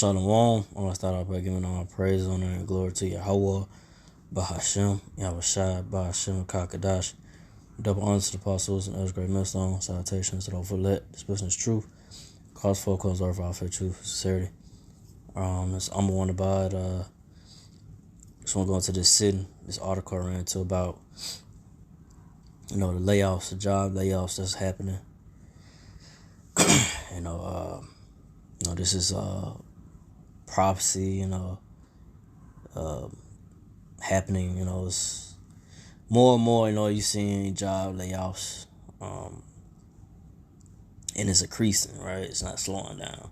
Shalom. I want to start off by giving all praise, honor, and glory to Yahweh, Bahashem, Yahushai, Bahashem, Kakadash. Double honor to the apostles and others, great millstone. Salutations to those who let this business truth. Cause folk comes over our faith, truth, sincerity. I'm one about just want to go into this sitting. This article I ran into about the layoffs, the job layoffs that's happening. This is prophecy. Happening. It's more and more. You seeing job layoffs, and it's increasing. Right, it's not slowing down.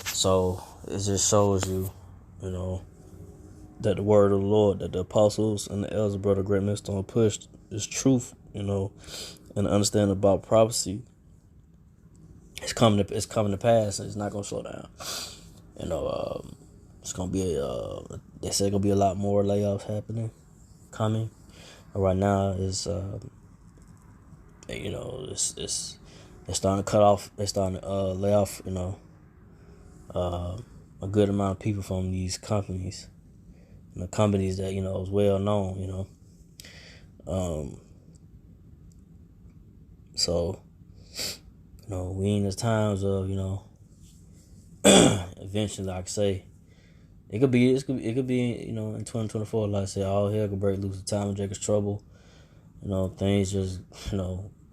So it just shows you, that the word of the Lord, that the apostles and the elders, brother Great Millstone pushed is truth. And understanding about prophecy. It's coming to pass, and it's not gonna slow down. It's gonna be they say gonna be a lot more layoffs coming. Right now is it's they're starting to cut off. They're starting to lay off. A good amount of people from these companies, and the companies that is well known. So we in the times of eventually, like I say, it could be in 2024. Like I said, all hell could break loose. The time of Jacob's trouble. Things just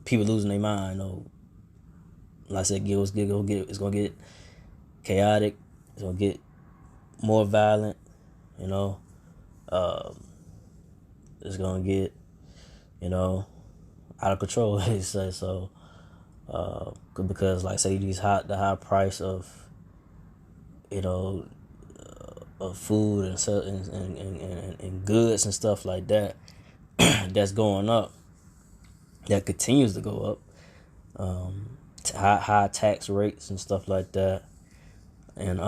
people losing their mind. Like I said, it's gonna get chaotic. It's gonna get more violent. It's gonna get out of control. They say so. Because like I say, the high price of of food and goods and stuff like that that's going up, that continues to go up, high tax rates and stuff like that, and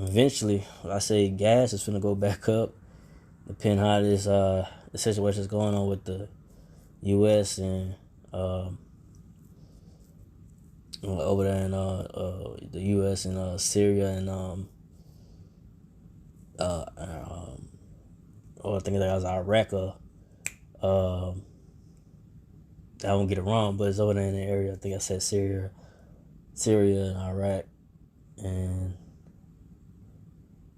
eventually, I say gas is finna go back up, depending how this the situation is going on with the U.S. and over there in the U.S. and Syria and I think that was Iraq. I won't get it wrong, but it's over there in the area. I think I said Syria and Iraq and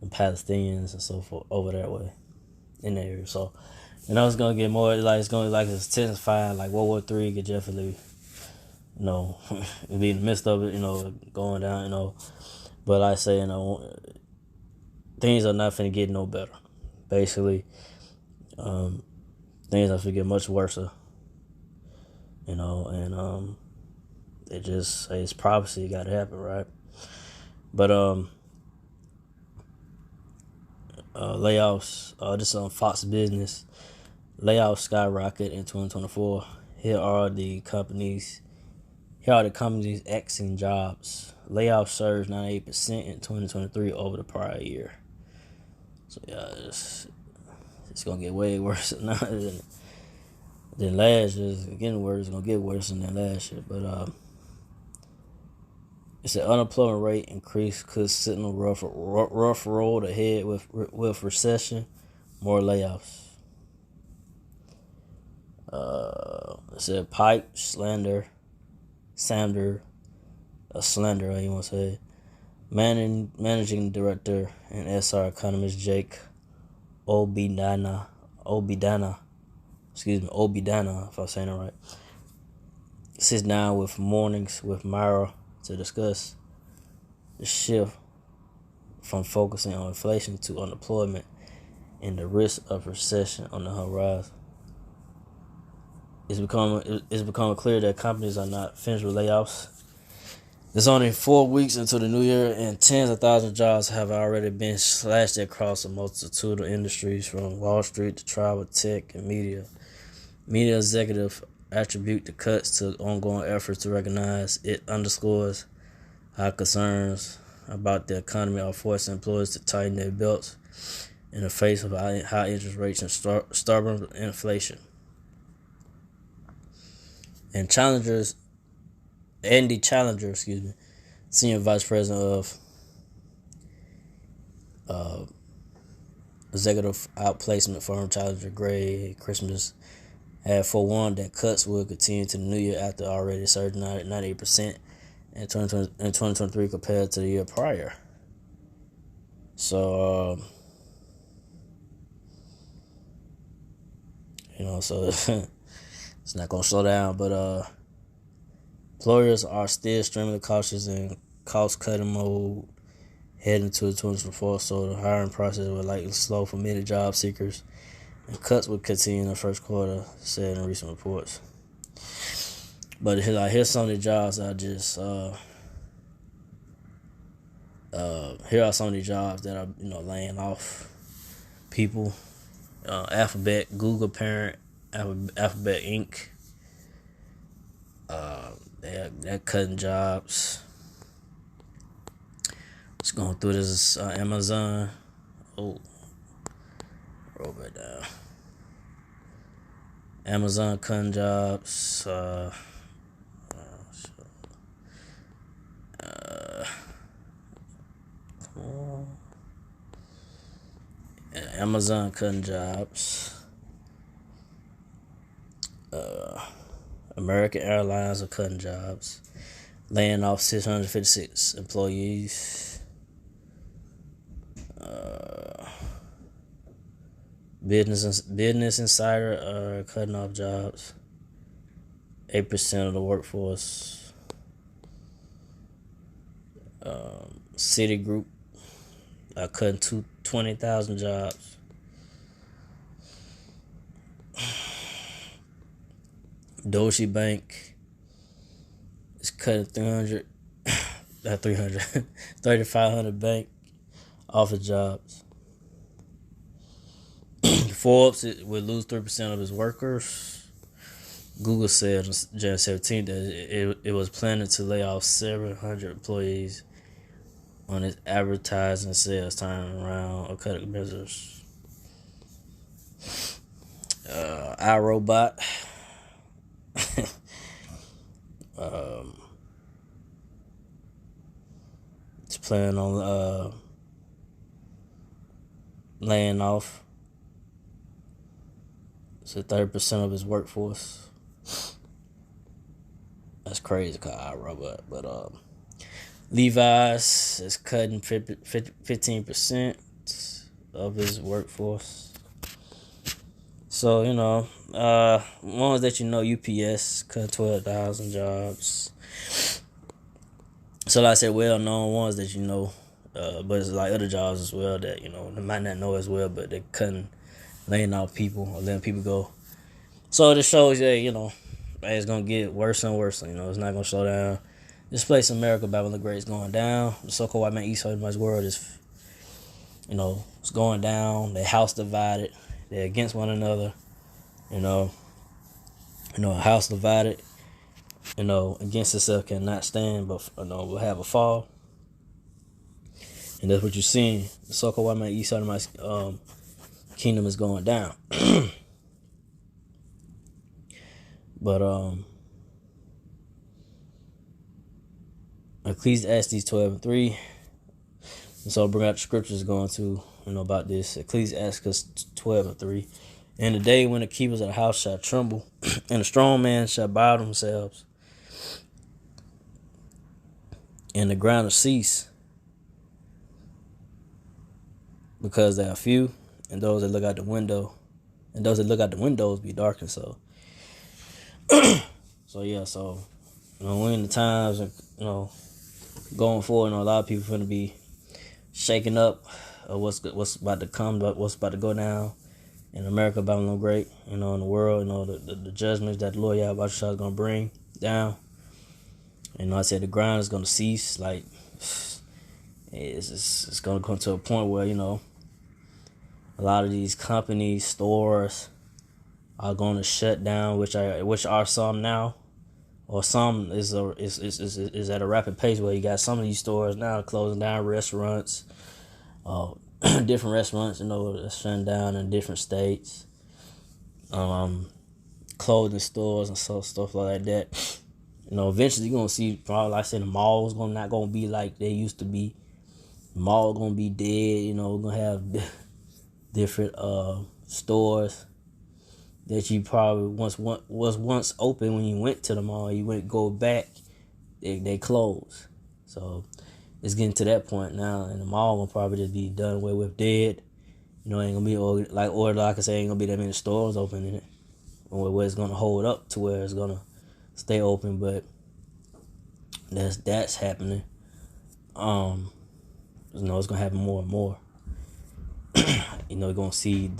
Palestinians and so forth over that way in the area. So it's gonna get more it's intensify like World War III could definitely be in the midst of it, going down, but I say, things are not finna get no better. Basically, things are finna get much worse, and it just it's prophecy got to happen, right? But layoffs. This on Fox Business. Layoffs skyrocket in 2024. Here are the companies exiting jobs. Layoffs surged 98% in 2023 over the prior year. So yeah, it's gonna get way worse now than last year. It's getting worse. It's gonna get worse than last year. But it's an unemployment rate increase could signal rough road ahead with recession, more layoffs. It said pipe slander, how you want to say it. Managing director and SR economist Jake Obidana, if I'm saying it right, sits down with Mornings with Myra to discuss the shift from focusing on inflation to unemployment and the risk of recession on the horizon. It's becoming clear that companies are not finished with layoffs. It's only 4 weeks into the new year, and tens of thousands of jobs have already been slashed across a multitude of industries, from Wall Street to travel, tech, and media. Media executives attribute the cuts to ongoing efforts to recognize it underscores how concerns about the economy are forcing employers to tighten their belts in the face of high interest rates and stubborn inflation. And Andy Challenger, senior vice president of Uh, Executive outplacement firm Challenger Gray Christmas had forewarned that cuts will continue to the new year after already surged 98% in 2023 compared to the year prior. So, so it's not going to slow down, but employers are still extremely cautious in cost-cutting mode heading to 2024, so the hiring process will likely slow for many job seekers, and cuts will continue in the first quarter, said in recent reports. But here's some of the jobs I just here are some of the jobs that are laying off people. Alphabet, Google parent, Alphabet Inc. They're cutting jobs. Just going through this. Amazon. Oh, roll back down. Amazon cutting jobs. Amazon cutting jobs. American Airlines are cutting jobs, laying off 656 employees. Business Insider are cutting off jobs. 8% of the workforce. Citigroup are cutting 20,000 jobs. Deutsche Bank is cutting 3,500 bank office jobs. Forbes would lose 3% of its workers. Google said on January 17th that it was planning to lay off 700 employees on its advertising sales turnaround or cutting measures. iRobot. It's planning on laying off 30% of its workforce. That's crazy, called iRobot. But Levi's is cutting 15% of his workforce. So, ones that UPS cut 12,000 jobs. So, like I said, well-known ones that but it's like other jobs as well that, they might not know as well, but they're laying off people or letting people go. So, this shows that, it's going to get worse and worse. It's not going to slow down. This place in America, Babylon the Great, is going down. The so-called white man east side of my world is, it's going down. Their house divided. They're against one another. A house divided, against itself cannot stand, but will have a fall. And that's what you're seeing. The so-called white man east side of my kingdom is going down. But Ecclesiastes 12:3. And so I'll bring out the scriptures going to, about this. Ecclesiastes 12:3. In the day when the keepers of the house shall tremble, and the strong man shall bow themselves, and the ground will cease, because they are few, and those that look out the windows be darkened. So, we're in the times, going forward, a lot of people are going to be shaking up what's about to come, what's about to go down in America, Babylon Great, in the world, the judgments that the Lord Yahweh is going to bring down. I said the ground is going to cease. Like, it's going to come to a point where, a lot of these companies, stores are going to shut down, which are some now, or some is at a rapid pace where you got some of these stores now closing down, restaurants, different restaurants, shutting down in different states, clothing stores and stuff like that. Eventually you're gonna see, probably like I said, the malls not gonna be like they used to be. Mall gonna be dead. You know, we're gonna have different stores that you probably was once open when you went to the mall. You went go back, they closed. So it's getting to that point now, and the mall will probably just be done away with, dead. You know, ain't gonna be or like I say, ain't gonna be that many stores open in it, where it's gonna hold up to where it's gonna stay open. But that's happening. You know, it's gonna happen more and more. You know, you're gonna see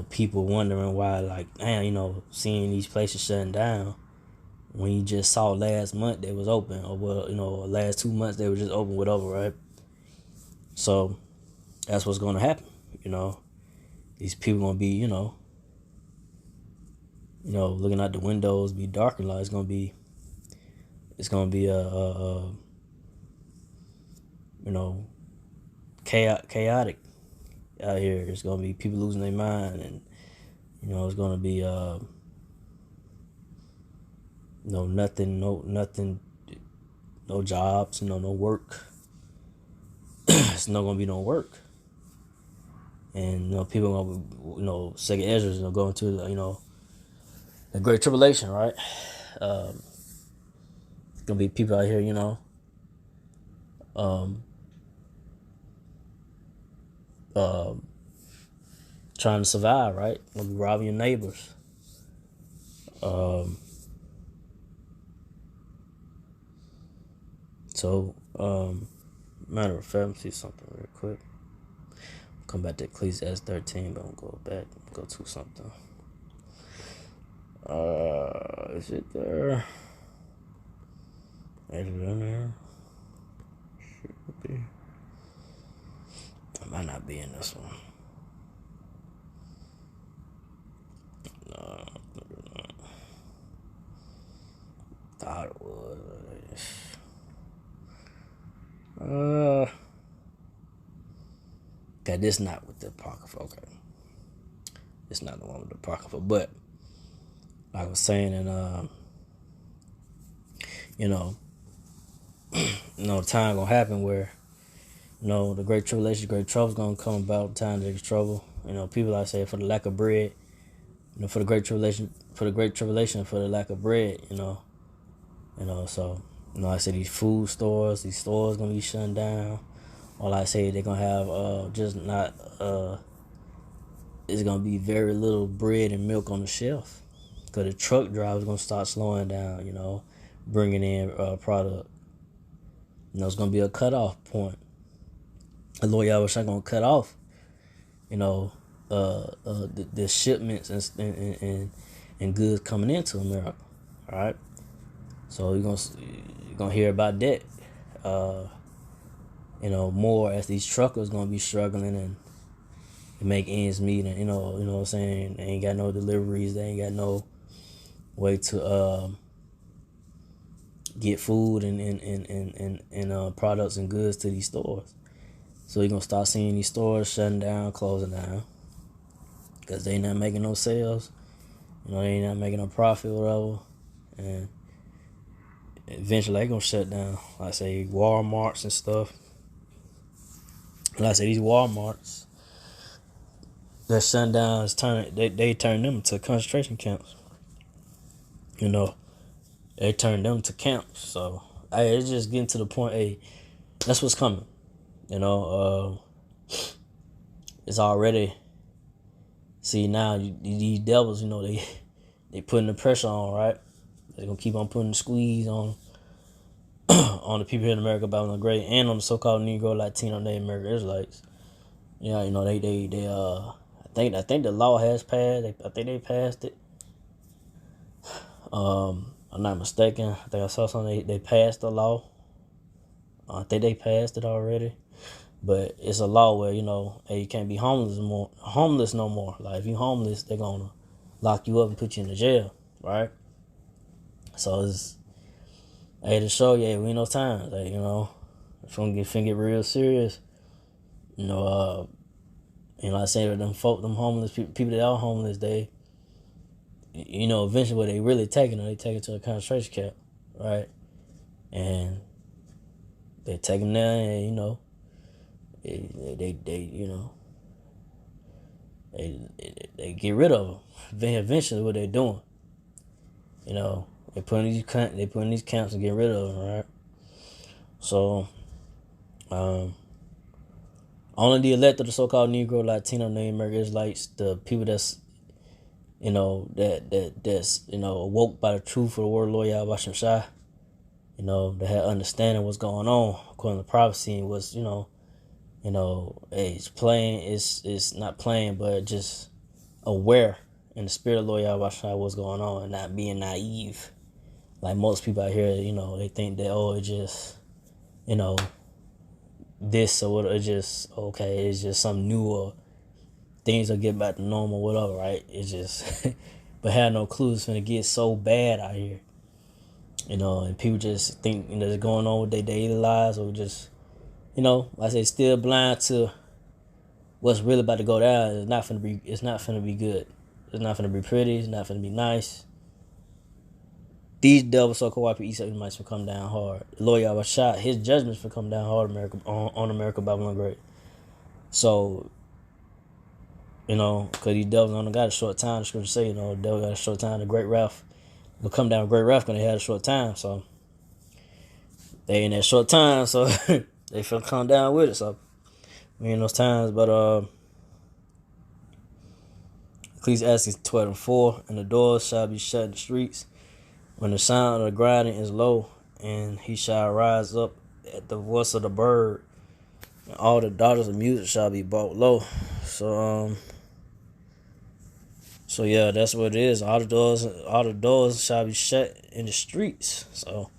people wondering why, like, damn, seeing these places shutting down when you just saw last month they was open, or last 2 months they were just open, whatever, right? So that's what's gonna happen. These people gonna be, looking out the windows, be dark and light. It's gonna be chaotic out here. It's gonna be people losing their mind, and it's gonna be nothing, no jobs, no work. It's not gonna be no work, and people gonna second Ezra's, go into the Great Tribulation, right? It's gonna be people out here, trying to survive, right? Gonna be robbing your neighbors. Matter of fact, let me see something real quick. Come back to Ecclesiastes 13, but I'm gonna go back, go to something. Is it there? Is it in there? Should be. It might not be in this one. No, thought it was. Okay, this not with the Apocrypha. Okay, it's not the one with the Apocrypha, but like I was saying, and time gonna happen where the Great Tribulation, Great Trouble's gonna come about. Time there's trouble. People like say for the lack of bread. For the Great Tribulation, for the lack of bread. So I say these food stores, these stores gonna be shut down. Or I say they're gonna have just not it's gonna be very little bread and milk on the shelf, because the truck drivers gonna start slowing down. Bringing in product. It's gonna be a cutoff point. The Lord Yahweh gonna cut off, the shipments and goods coming into America. All right, so you're gonna hear about that. More as these truckers gonna be struggling and make ends meet, and what I'm saying, they ain't got no deliveries, they ain't got no way to get food and products and goods to these stores. So you're gonna start seeing these stores shutting down, closing down, because they not making no sales. They ain't not making no profit, whatever, and eventually they gonna shut down. Like I say, Walmarts and stuff. Like I say, these Walmarts that shut down is they turn them to concentration camps. They turn them to camps. So it's just getting to the point. Hey, that's what's coming. It's already. See now these devils, they putting the pressure on, right? They're gonna keep on putting the squeeze on on the people here in America about the great, and on the so-called Negro, Latino, Native American Israelites. They I think the law has passed. I think they passed it. I'm not mistaken. I think I saw something. They passed the law. I think they passed it already. But it's a law where, hey, you can't be homeless no more. Like, if you're homeless, they're going to lock you up and put you in the jail, right? So it's, hey, to show you, hey, we ain't no time. Like, if you get real serious, like I say, them homeless people that are homeless, they, eventually what they really taking them, they take it to a concentration camp, right? And They take them there, and they they get rid of them. Then eventually, what they're doing, they put in these camps and get rid of them, right? So, only the elect of the so-called Negro, Latino, Native American Israelites, the people that's that's awoke by the truth of the word of Lord Yahweh Hashem Shai, that had understanding what's going on according to prophecy, and was it's playing, it's not playing, but just aware in the spirit of Lord Yahweh Shai what's going on, and not being naive like most people out here. They think that, it's just this or what, it's just okay, it's just something new, or things will get back to normal, whatever, right? It's just but have no clue it's gonna get so bad out here, and people just think they're going on with their daily lives, or just like I say, still blind to what's really about to go down. It's not finna be good. It's not finna be pretty. It's not finna be nice. These devils, so-called white people, East might come down hard. The Lord Yahweh shot his judgments will come down hard on America, Babylon Great. So, because these devils only got a short time. The scripture say, the devil got a short time. The great wrath will come down. Great wrath when they had a short time. So they in that short time. So they feel come down with it. So we in those times. But Ecclesiastes 12:4, and the doors shall be shut in the streets when the sound of the grinding is low, and he shall rise up at the voice of the bird, and all the daughters of music shall be brought low. So yeah, that's what it is. All the doors shall be shut in the streets. So,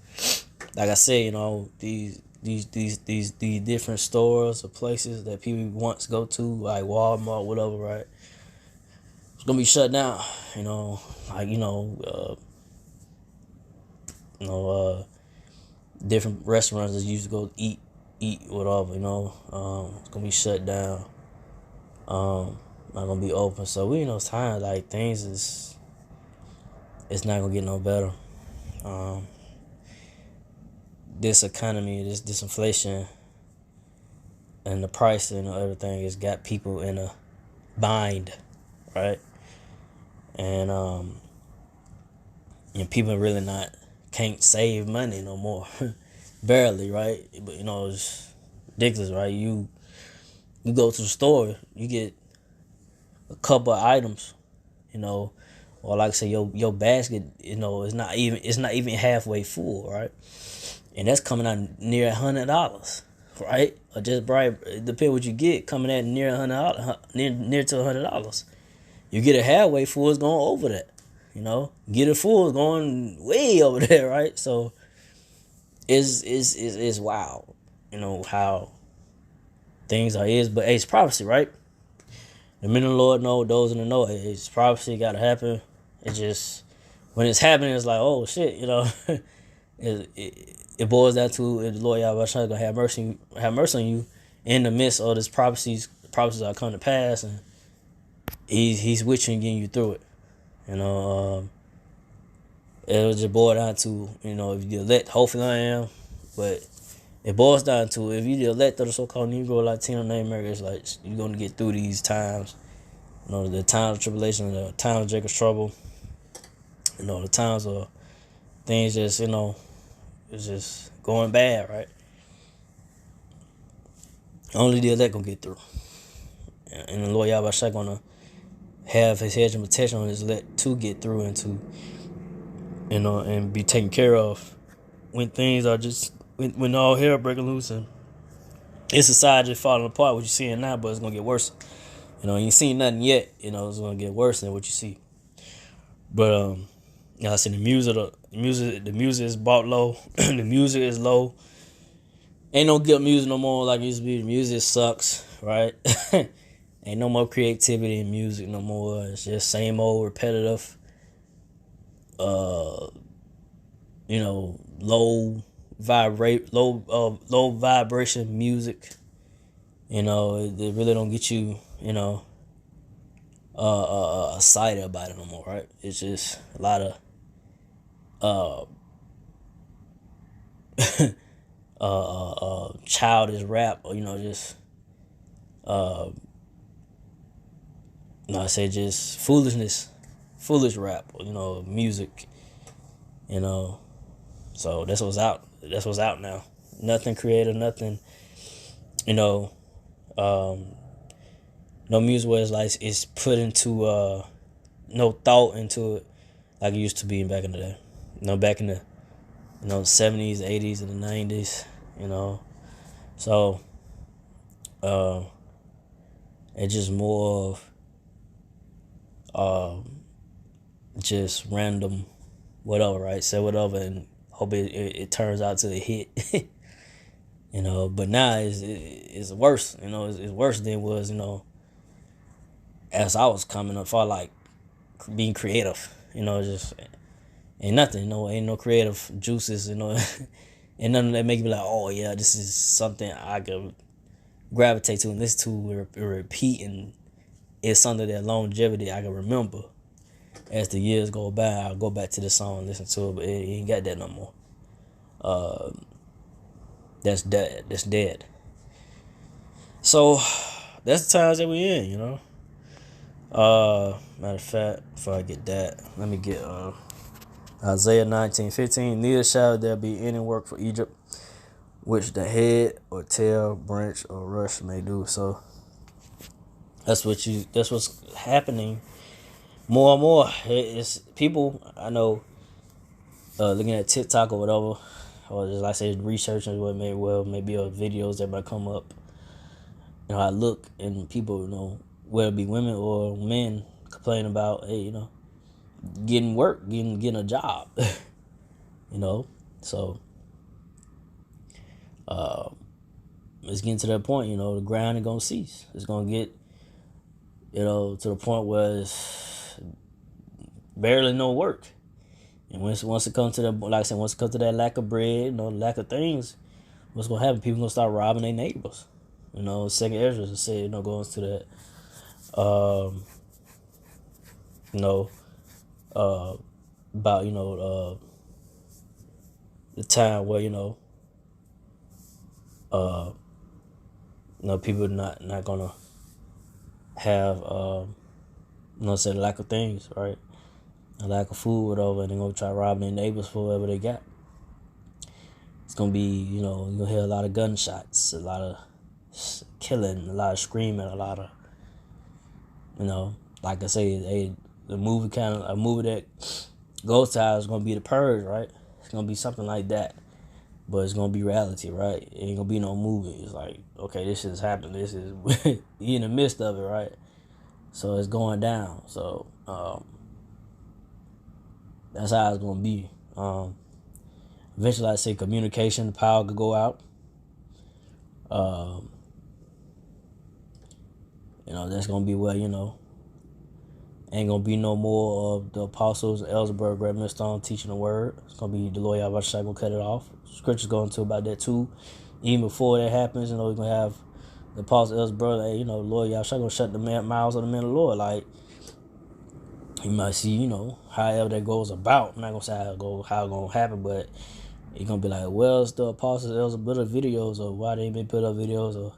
like I said, these different stores or places that people once go to, like Walmart, whatever, right? It's gonna be shut down. Different restaurants that you used to go eat, whatever. It's gonna be shut down. Not gonna be open. So we in those times, like, it's not gonna get no better. This economy, this inflation, and the pricing and everything has got people in a bind, right? And people really can't save money no more, barely, right? But it's ridiculous, right? You go to the store, you get a couple of items, or like I say, your basket, it's not even halfway full, right? And that's coming out near $100, right? Or just bright, depending what you get, coming at near $100, near to $100. You get it halfway full, it's going over that, Get it full, it's going way over there, right? So it's wild, how things are but it's prophecy, right? The men of the Lord know, those in the know. It's prophecy, gotta happen. It just, when it's happening, it's like, oh shit, it boils down to, if the Lord Yahweh is gonna have mercy on you in the midst of this prophecies are coming to pass, and he's with you and getting you through it. It'll just boil down to, if you elect, hopefully I am, but it boils down to, if you the elect of the so-called Negro, Latino, Native American Israelites, you're gonna get through these times. The times of tribulation, the times of Jacob's trouble. The times of things just, it's just going bad, right? Only the elect gonna get through. And the Lord Yahweh Shai gonna have his hedge of protection on his elect to get through, and to, and be taken care of when things are just, when all hell breaking loose, and it's society just falling apart, what you're seeing now, but it's gonna get worse. You ain't seen nothing yet. It's gonna get worse than what you see. But I said, the music is bought low. The music is low. Ain't no good music no more like it used to be. The music sucks, right? Ain't no more creativity in music no more. It's just same old repetitive, low vibration music. It really don't get you, excited about it no more, right? It's just a lot of childish rap, or just I say just foolish rap, music, you know. So that's what's out. That's what's out now. Nothing creative, nothing, you know. Um, no music where it's put into no thought into it like it used to be back in the day. Back in the 70s, 80s, and the 90s. So uh, it's just more of just random whatever, right? Say whatever and hope it turns out to a hit. But now it's worse. It's worse than it was. As I was coming up, for like being creative. Just ain't nothing. Ain't no creative juices. And nothing that make me like, oh yeah, this is something I could gravitate to and listen to and repeat, and it's something that longevity I can remember. As the years go by, I'll go back to the song and listen to it, but it ain't got that no more. That's dead. That's dead. So that's the times that we in. Matter of fact, before I get that, let me get Isaiah 19:15. Neither shall there be any work for Egypt, which the head or tail, branch or rush may do. So that's what's happening more and more. It's people I know looking at TikTok or whatever, or just like I said, researching what maybe videos that might come up. I look and people, whether it be women or men, complain about, hey, getting work, getting a job. So it's getting to that point. The grind is gonna cease. It's gonna get, to the point where it's barely no work. And once it comes to that, like I said, once it comes to that lack of bread, lack of things, what's gonna happen? People gonna start robbing their neighbors. Second Ezra said, going to that, about the time where people not gonna have say lack of things, right? A lack of food, whatever, and they're gonna try robbing their neighbors for whatever they got. It's gonna be, you're gonna hear a lot of gunshots, a lot of killing, a lot of screaming, a lot of, like I say, a movie that goes to how it's gonna be The Purge, right? It's gonna be something like that, but it's gonna be reality, right? It ain't gonna be no movie. It's like, okay, this shit's happening. This is you in the midst of it, right? So it's going down. So that's how it's gonna be. Eventually, I say communication, the power could go out. That's gonna be where ain't gonna be no more of the apostles, Ellsberg, Red Millstone teaching the word. It's gonna be the Lord Yahweh gonna cut it off. Scripture's going to about that too. Even before that happens, we're gonna have the apostle Ellsberg, Lord Yahweh gonna shut the mouths of the men of the Lord. Like, you might see, however that goes about. I'm not gonna say how it's gonna happen, but it's gonna be like, well, it's the apostles Ellsberg videos, or why they been put up videos, or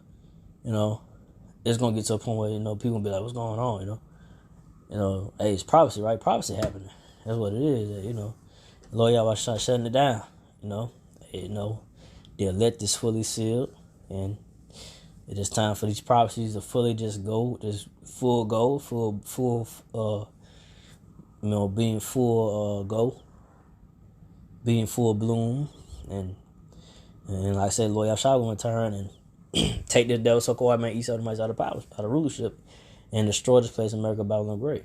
it's gonna get to a point where people gonna be like, what's going on, hey, it's prophecy, right? Prophecy happening. That's what it is. Lord Yahweh shutting it down. The elect is fully sealed, and it is time for these prophecies to fully just go, just full go, being full go, being full bloom, and like I said, Lord Yahweh will return and take this devil so called man, east of the mice out of power, out of rulership, and destroy this place in America, Babylon Great.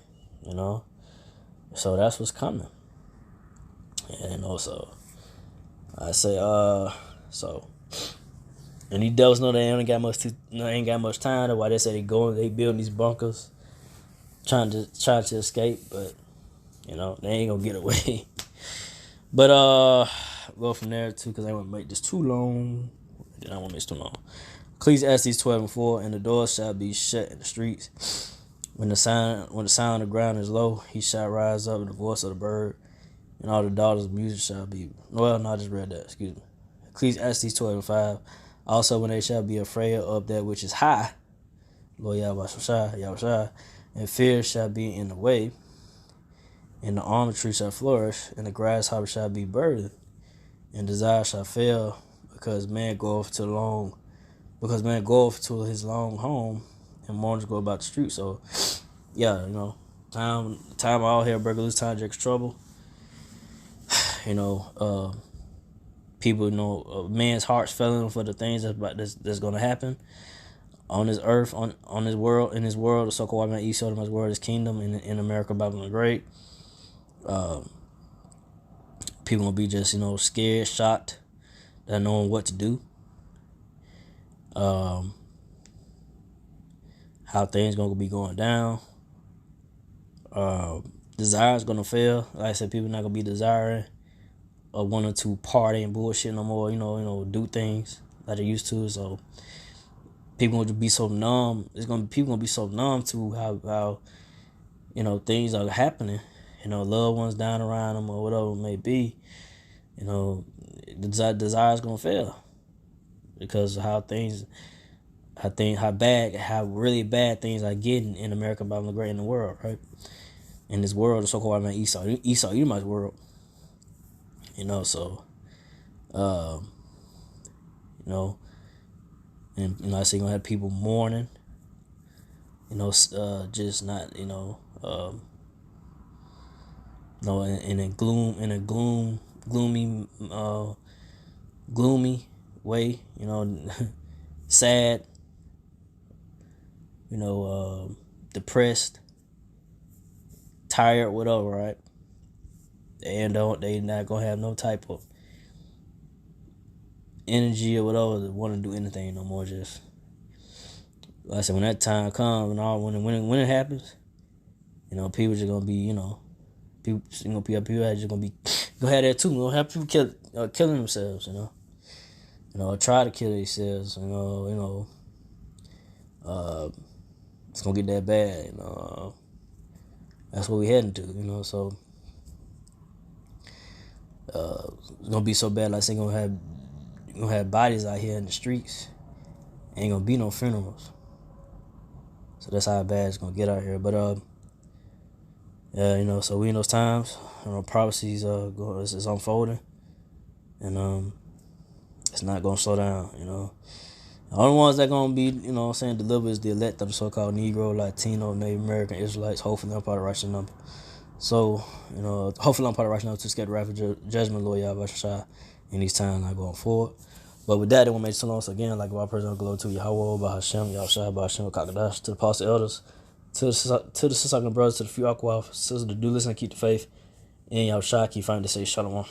So that's what's coming. And also, I say, and these devils know they ain't got much time. That's why they say they building these bunkers, trying to escape, but they ain't gonna get away. But go from there too, because I won't make this too long. I won't make this too long. Ecclesiastes 12:4, and the doors shall be shut in the streets. When the sound of the ground is low, he shall rise up, and the voice of the bird, and all the daughters of music shall be. Well, no, I just read that. Excuse me. Ecclesiastes 12:5. Also, when they shall be afraid of that which is high, Lord Yahweh, and fear shall be in the way, and the almond tree shall flourish, and the grasshopper shall be burdened, and desire shall fail, because man goeth to his long home, and mourners go about the street. So, yeah, time all hell break loose, time Jake's trouble. People, man's heart's failing for the things that's gonna happen on this earth, on this world, in this world, the so-called man East Sodom's world, his kingdom, in America, Babylon the Great. People gonna be just, scared, shocked, not knowing what to do. How things gonna be going down. Desire is gonna fail. Like I said, people not gonna be desiring or wanting to party and bullshit no more. Do things like they used to. So people gonna be so numb. People gonna be so numb to how things are happening. Loved ones dying around them or whatever it may be. The desire is gonna fail because of how really bad things are getting in America, Babylon the Great, in the world, right? In this world, the so-called man Esau Edomite's world. So, and I say you're gonna have people mourning, just not, in a gloomy way, sad, depressed, tired, whatever, right? And they not gonna have no type of energy or whatever to want to do anything no more. Just like I said, when that time comes and all, when it happens, people just gonna be, people are just gonna have that too. Have people killing themselves, try to kill themselves, it's gonna get that bad, that's what we heading to, so it's gonna be so bad. Like I say, gonna have bodies out here in the streets. Ain't gonna be no funerals. So that's how bad it's gonna get out here. But yeah, so we in those times. Prophecies it's unfolding, and it's not gonna slow down. The only ones that gonna be, delivered is the elect of the so-called Negro, Latino, Native American, Israelites. Hopefully, I'm part of the righteous number. So, hopefully I'm part of the righteous number to escape the wrath of judgment, Lord Yahweh, in these times not going forward. But with that, it won't make so long. So again, like my personal glory to Yahweh, by Hashem, Yahshua, by Hashem, Kakadash, to the apostle elders, to the sister brothers, to the few aqua sisters, to do listen and keep the faith, and Yahshua keep finding to say Shalom.